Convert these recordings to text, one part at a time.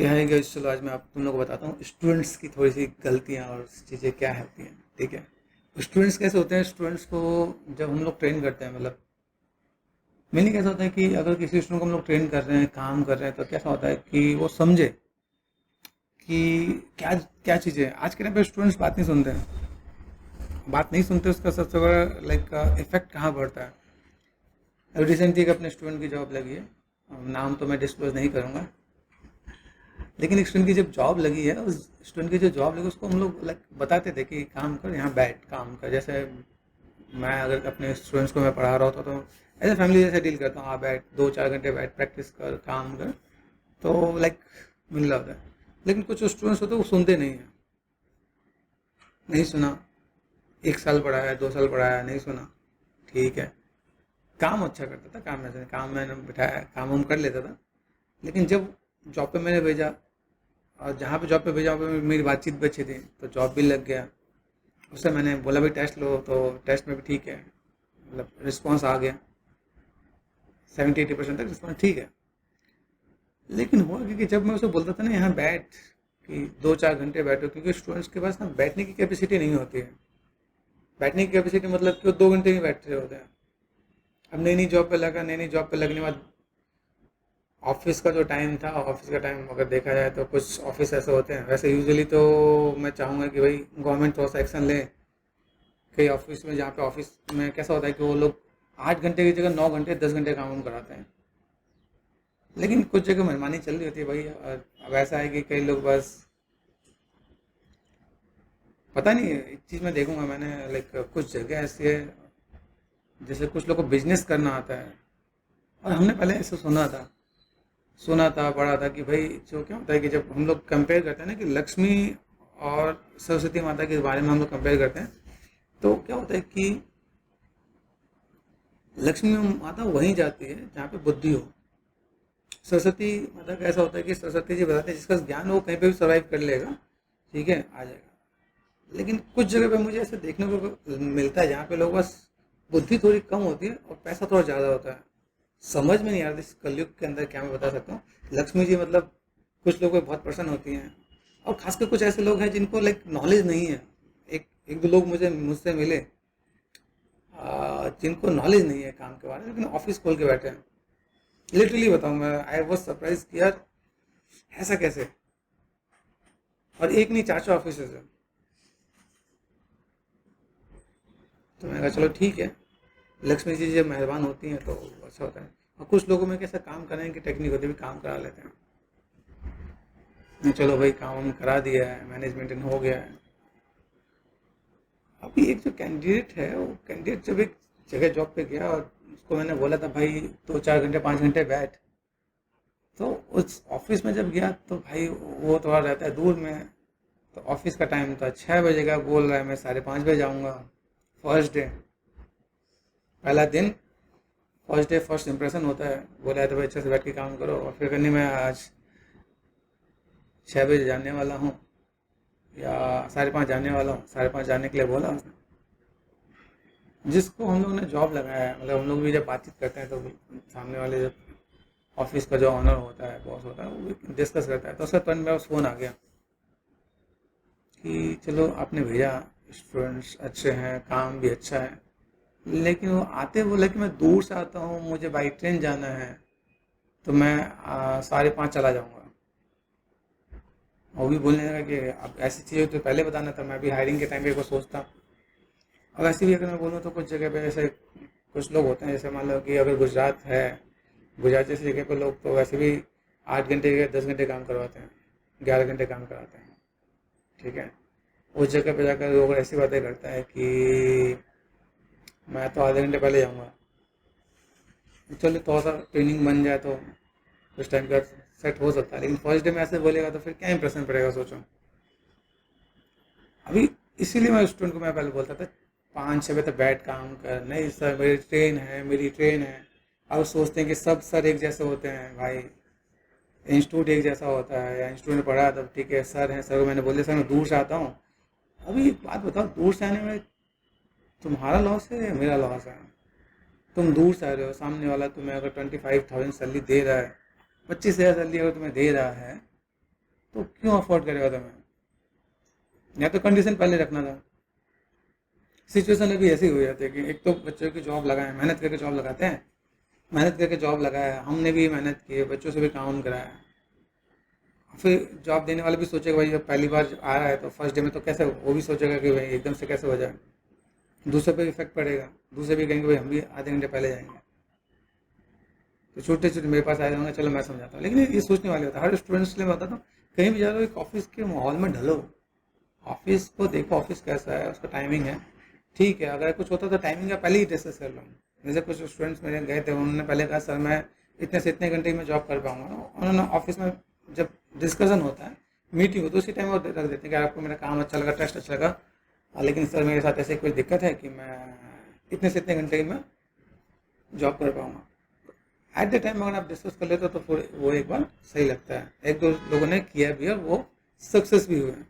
Okay hi guys, चलो आज मैं आप तुम लोग को बताता हूँ स्टूडेंट्स की थोड़ी सी गलतियाँ और चीज़ें क्या होती हैं। ठीक है। स्टूडेंट्स कैसे होते हैं, स्टूडेंट्स को जब हम लोग ट्रेन करते हैं, मतलब मेनली कैसा होता है कि अगर किसी स्टूडेंट को हम लोग ट्रेन कर रहे हैं, काम कर रहे हैं, तो कैसा होता है कि वो समझे कि क्या क्या चीज़ें हैं। आज के टाइम पे स्टूडेंट्स बात नहीं सुनते हैं, बात नहीं सुनते, उसका सबसे बड़ा इफेक्ट कहाँ पड़ता है। अभी रिसेंटली एक अपने स्टूडेंट की जॉब लगी है, नाम तो मैं डिस्क्लोज नहीं करूँगा, लेकिन एक स्टूडेंट की जब जॉब लगी है, उस स्टूडेंट की जो जॉब लगी उसको हम लोग बताते थे कि काम कर, यहाँ बैठ काम कर। जैसे मैं अगर अपने स्टूडेंट्स को मैं पढ़ा रहा होता तो एज ए फैमिली जैसे डील करता हूँ, हाँ बैठ 2-4 घंटे बैठ, प्रैक्टिस कर, काम कर, तो मिल रहा होता है। लेकिन कुछ स्टूडेंट्स होते हैं वो सुनते नहीं हैं, नहीं सुना, 1 साल पढ़ाया, 2 साल पढ़ाया, नहीं सुना, ठीक है। काम अच्छा करता था, काम में काम मैंने बिठाया, काम हम कर लेता था, लेकिन जब जॉब पे मैंने भेजा, और जहाँ पे जॉब पे भेजा वहाँ पे मेरी बातचीत भी अच्छी थी, तो जॉब भी लग गया। उससे मैंने बोला भाई टेस्ट लो, तो टेस्ट में भी ठीक है, मतलब रिस्पॉन्स आ गया, 70-80% तक रिस्पॉन्स ठीक है। लेकिन हुआ क्योंकि जब मैं उसे बोलता था ना यहाँ बैठ, कि 2-4 घंटे बैठो, क्योंकि स्टूडेंट्स के पास ना बैठने की कैपेसिटी नहीं होती है। बैठने की कैपेसिटी मतलब कि वो 2 घंटे नहीं बैठ रहे होते हैं। अब नई नई जॉब पे लगा, नई नई जॉब पे लगने के बाद ऑफिस का जो टाइम था, ऑफिस का टाइम अगर देखा जाए तो कुछ ऑफिस ऐसे होते हैं, वैसे यूजुअली तो मैं चाहूँगा कि भाई गवर्नमेंट थोड़ा सा एक्शन ले। कई ऑफिस में, जहाँ पे ऑफिस में कैसा होता है कि वो लोग 8 घंटे की जगह 9 घंटे 10 घंटे काम वाम कराते हैं, लेकिन कुछ जगह मनमानी चल रही होती है भाई। और अब ऐसा है कि कई लोग बस, पता नहीं, एक चीज़ मैं देखूंगा मैंने, कुछ जगह ऐसी है जैसे कुछ लोग को बिजनेस करना आता है। और हमने पहले ऐसे सुना था पढ़ा था कि भाई जो क्या होता है कि जब हम लोग कंपेयर करते हैं ना कि लक्ष्मी और सरस्वती माता के बारे में हम लोग कंपेयर करते हैं, तो क्या होता है कि लक्ष्मी माता वहीं जाती है जहाँ पे बुद्धि हो। सरस्वती माता का ऐसा होता है कि सरस्वती जी बताते हैं जिसका ज्ञान हो वो कहीं पे भी सर्वाइव कर लेगा, ठीक है, आ जाएगा। लेकिन कुछ जगह पे मुझे ऐसे देखने को मिलता है जहाँ पे लोग बस बुद्धि थोड़ी कम होती है और पैसा थोड़ा ज़्यादा होता है। समझ में नहीं आ रहा इस कलयुग के अंदर क्या मैं बता सकता हूँ। लक्ष्मी जी मतलब कुछ लोगों को बहुत प्रसन्न होती हैं, और खासकर कुछ ऐसे लोग हैं जिनको नॉलेज नहीं है। एक एक दो लोग मुझसे मिले, जिनको नॉलेज नहीं है काम के बारे में, लेकिन ऑफिस खोल के बैठे हैं। लिटरली बताऊँ, मैं आई वॉज सरप्राइज कि यार ऐसा कैसे। और एक नहीं, 4 ऑफिस है। तो मैंने कहा चलो ठीक है, लक्ष्मी जी जब मेहरबान होती हैं तो अच्छा होता है। और कुछ लोगों में कैसा काम करने की टेक्निक होती है, भी काम करा लेते हैं। चलो भाई काम हम करा दिया है, मैनेजमेंट हो गया है। अभी एक जो कैंडिडेट है, वो कैंडिडेट जब एक जगह जॉब पे गया और उसको मैंने बोला था भाई 2-4 घंटे 5 घंटे बैठ, तो उस ऑफिस में जब गया तो भाई वो थोड़ा रहता है दूर में। तो ऑफिस का टाइम था 6 बजे का, बोल रहा है मैं 5:30 बजे जाऊँगा। फर्स्ट डे, पहला दिन, फर्स्ट डे फर्स्ट इंप्रेशन होता है। बोला है तो भाई अच्छे से बैठ के काम करो। और फिर करनी मैं आज 6 बजे जाने वाला हूँ, या 5:30 जाने वाला हूँ, 5:30 जाने के लिए बोला उसने। जिसको हम लोग ने जॉब लगाया है, मतलब हम लोग भी जब बातचीत करते हैं तो सामने वाले जो ऑफिस का जो ऑनर होता है, बॉस होता है, वो भी डिस्कस करता है। तो उसका तुरंत मेरा फ़ोन आ गया कि चलो आपने भेजा, स्टूडेंट्स अच्छे हैं, काम भी अच्छा है, लेकिन वो आते बोले कि मैं दूर से आता हूँ, मुझे बाई ट्रेन जाना है, तो मैं 5:30 चला जाऊँगा। वो भी बोलने लगा कि अब ऐसी चीज़ें तो पहले बताना था, मैं भी हायरिंग के टाइम पे को सोचता। और वैसे भी अगर मैं बोलूँ तो कुछ जगह पे ऐसे कुछ लोग होते हैं, जैसे मान लो कि अगर गुजरात है, गुजरात जैसी जगह पे लोग तो वैसे भी 8 घंटे या 10 घंटे काम करवाते हैं, 11 घंटे काम कराते हैं, ठीक है। उस जगह पे जाकर लोग ऐसी बातें करता है कि मैं तो आधे घंटे पहले जाऊँगा। चलो थोड़ा सा ट्रेनिंग बन जाए तो कुछ टाइम का सेट हो सकता है, लेकिन फर्स्ट डे में ऐसे बोलेगा तो फिर क्या इंप्रेशन पड़ेगा, सोचो। अभी इसीलिए मैं स्टूडेंट को मैं पहले बोलता था 5-6 बजे तक बैठ काम कर, नहीं सर मेरी ट्रेन है, मेरी ट्रेन है। अब सोचते हैं कि सब सर एक जैसे होते हैं भाई, इंस्टीट्यूट एक जैसा होता है, या इंस्टीट्यूट में पढ़ा तब ठीक है, सर हैं, सर को मैंने बोले सर मैं दूर से आता हूँ। अभी एक बात बताओ, दूर से आने में तुम्हारा लॉस है या मेरा लॉस है? तुम दूर से आ रहे हो, सामने वाला तुम्हें अगर 25,000 सैलरी दे रहा है, 25,000 सैलरी अगर तुम्हें दे रहा है, तो क्यों अफोर्ड करेगा तुम्हें? या तो कंडीशन पहले रखना था। सिचुएशन अभी ऐसी हो जाती है कि एक तो बच्चों की जॉब लगाए, मेहनत करके जॉब लगाते हैं, मेहनत करके जॉब लगाया, हमने भी मेहनत की है, बच्चों से भी काम कराया, फिर जॉब देने वाला भी सोचेगा भाई जब पहली बार आ रहा है तो फर्स्ट डे में तो कैसे, वो भी सोचेगा कि भाई एकदम से कैसे हो जाए, दूसरे पे इफेक्ट पड़ेगा, दूसरे भी कहेंगे भाई हम भी आधे घंटे पहले जाएंगे, तो छोटे छोटे मेरे पास आए होंगे, चलो मैं समझाता हूँ। लेकिन ये सोचने वाली होता है हर स्टूडेंट्स के लिए। मैं बताता हूँ, कहीं भी जा रहे हो एक ऑफिस के माहौल में ढलो, ऑफिस को देखो, ऑफिस कैसा है, उसका टाइमिंग है, ठीक है, अगर कुछ होता तो टाइमिंग का पहले ही डिस्कस कर लो। जैसे कुछ स्टूडेंट्स मेरे गए थे, उन्होंने पहले कहा सर मैं इतने से इतने घंटे में जॉब कर पाऊंगा, उन्होंने ऑफिस में जब डिस्कशन होता है, मीटिंग होती है, उसी टाइम वो रख देते हैं कि आपको मेरा काम अच्छा लगा, टेस्ट अच्छा लगा, लेकिन सर मेरे साथ ऐसी कोई दिक्कत है कि मैं इतने से इतने घंटे में जॉब कर पाऊंगा। एट द टाइम अगर आप डिस्कस कर लेते हो तो फिर वो एक बार सही लगता है, एक दो लोगों ने किया भी है, वो सक्सेस भी हुए हैं,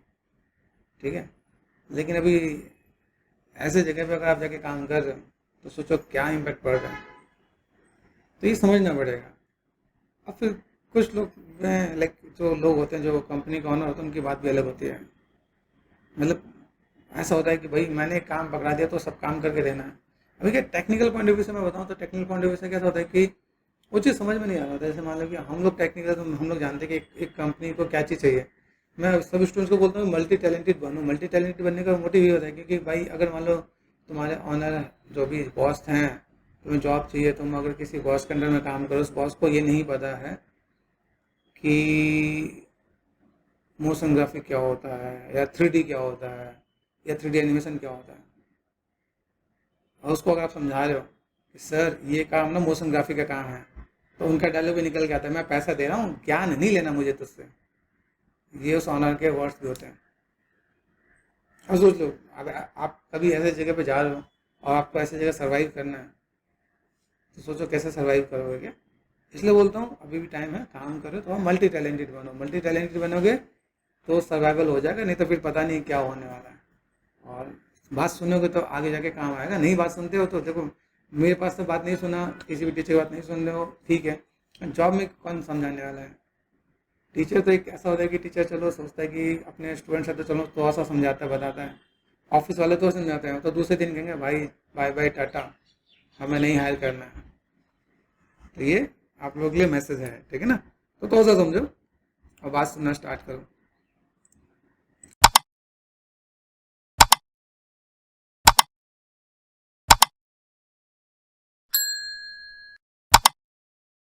ठीक है। लेकिन अभी ऐसे जगह पे अगर आप जाके काम कर रहे हो तो सोचो क्या इम्पैक्ट पड़ रहा है, तो ये समझना पड़ेगा। अब फिर कुछ लोग लाइक जो लोग होते हैं, जो कंपनी का ऑनर होता है, उनकी बात भी अलग होती है। मतलब ऐसा होता है कि भाई मैंने एक काम पकड़ा दिया तो सब काम करके देना है। अभी क्या टेक्निकल पॉइंट ऑफ व्यू से मैं बताऊँ तो टेक्निकल पॉइंट ऑफ व्यू से कैसा होता है कि वो चीज़ समझ में नहीं आ रहा होता। जैसे मान लो कि हम लोग टेक्निकल, तो हम लोग जानते हैं कि एक कंपनी को क्या चीज़ चाहिए। मैं सब स्टूडेंट्स को बोलता हूँ मल्टी टैलेंटेड बनो। मल्टी टैलेंटेड बनने का मोटिव ये होता है क्योंकि भाई अगर मान लो तुम्हारे ऑनर जो भी बॉस हैं, तुम्हें जॉब चाहिए, तुम अगर किसी बॉस के अंडर में काम करो, उस बॉस को ये नहीं पता है कि मोशन ग्राफिक क्या होता है, या 3D क्या होता है, या 3D एनिमेशन क्या होता है, और उसको अगर आप समझा रहे हो कि सर ये काम ना मोशन ग्राफिक का काम है, तो उनका डायलॉग भी निकल के आता है, मैं पैसा दे रहा हूँ, ज्ञान नहीं लेना मुझे तुझसे। ये उस ऑनर के वर्ड्स भी होते हैं। अब सोच लो, अगर आप कभी ऐसे जगह पे जा रहे हो और आपको ऐसी जगह सर्वाइव करना है, तो सोचो कैसे सर्वाइव करोगे क्या। इसलिए बोलता हूँ अभी भी टाइम है, काम करो, तो मल्टी टैलेंटेड बनो। मल्टी टैलेंटेड बनोगे तो सर्वाइवल हो जाएगा, नहीं तो फिर पता नहीं क्या होने वाला है। और बात सुनोगे तो आगे जाके काम आएगा, नहीं बात सुनते हो तो देखो, मेरे पास तो बात नहीं सुना, किसी भी टीचर की बात नहीं सुन रहे हो, ठीक है, जॉब में कौन समझाने वाला है। टीचर तो एक ऐसा होता है कि टीचर चलो सोचता है कि अपने स्टूडेंट्स है तो चलो थोड़ा सा समझाता है, बताता है। ऑफिस वाले तो समझाते हैं, तो दूसरे दिन कहेंगे भाई बाय बाय टाटा, हमें नहीं हायर करना है। तो ये आप लोगों के लिए मैसेज है, ठीक है ना। तो थोड़ा सा समझो और बात सुनना स्टार्ट करो।